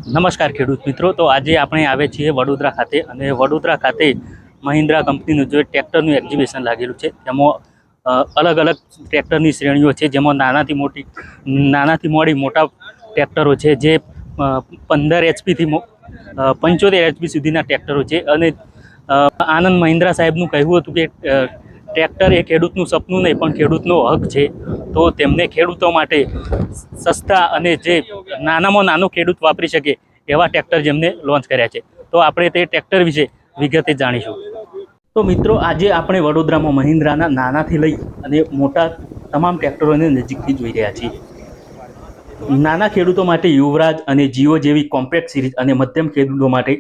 નમસ્કાર ખેડૂત મિત્રો. તો આજે આપણે આવે છીએ વડોદરા ખાતે, અને વડોદરા ખાતે મહિન્દ્રા કંપનીનું જે ટ્રેક્ટરનું એક્ઝિબિશન લાગેલું છે તેમાં અલગ અલગ ટ્રેક્ટરની શ્રેણીઓ છે, જેમાં નાનાથી મોડી મોટા ટ્રેક્ટરો છે, જે 15 એચપીથી 75 એચપી સુધીના ટ્રેક્ટરો છે. અને આનંદ મહિન્દ્રા સાહેબનું કહેવું હતું કે ટ્રેક્ટર એ ખેડૂતનું સપનું નહીં પણ ખેડૂતનો હક છે. તો તેમને ખેડૂતો માટે સસ્તા અને જે નાનામાં નાનો ખેડૂત વાપરી શકે એવા ટ્રેક્ટર જેમને લોન્ચ કર્યા છે. તો આપણે તે ટ્રેક્ટર વિશે વિગતે જાણીશું. તો મિત્રો, આજે આપણે વડોદરામાં મહિન્દ્રાના નાનાથી લઈ અને મોટા તમામ ટ્રેક્ટરોને નજીકથી જોઈ રહ્યા છીએ. નાના ખેડૂતો માટે યુવરાજ અને જીઓ જેવી કોમ્પેક્ટ સિરીઝ, અને મધ્યમ ખેડૂતો માટે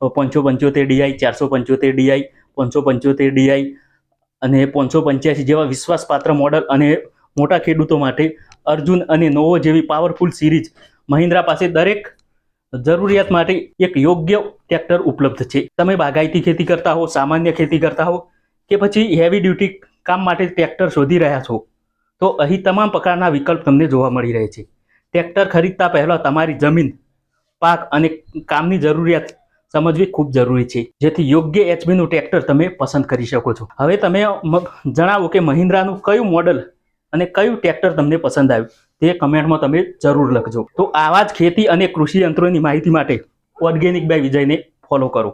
575 ડીઆઈ, 475 ડીઆઈ, 575 ડીઆઈ અને 585 જેવા વિશ્વાસપાત્ર મોડલ, અને મોટા ખેડૂતો માટે અર્જુન અને નોવો જેવી પાવરફુલ સિરીઝ. મહિન્દ્રા પાસે દરેક જરૂરિયાત માટે એક યોગ્ય ટ્રેક્ટર ઉપલબ્ધ છે. તમે બાગાયતી ખેતી કરતા હો, સામાન્ય ખેતી કરતા હો, કે પછી હેવી ડ્યુટી કામ માટે ટ્રેક્ટર શોધી રહ્યા છો, તો અહીં તમામ પ્રકારના વિકલ્પ તમને જોવા મળી રહે છે. ટ્રેક્ટર ખરીદતા પહેલાં તમારી જમીન, પાક અને કામની જરૂરિયાત સમજવી ખૂબ જરૂરી છે, જેથી યોગ્ય એચપીનું ટ્રેક્ટર તમે પસંદ કરી શકો છો. હવે તમે જણાવો કે મહિન્દ્રાનું કયું મોડલ અને કયું ટ્રેક્ટર તમને પસંદ આવ્યું, તે કમેન્ટમાં તમે જરૂર લખજો. તો આવા જ ખેતી અને કૃષિ યંત્રોની માહિતી માટે ઓર્ગેનિક બાય વિજયને ફોલો કરો.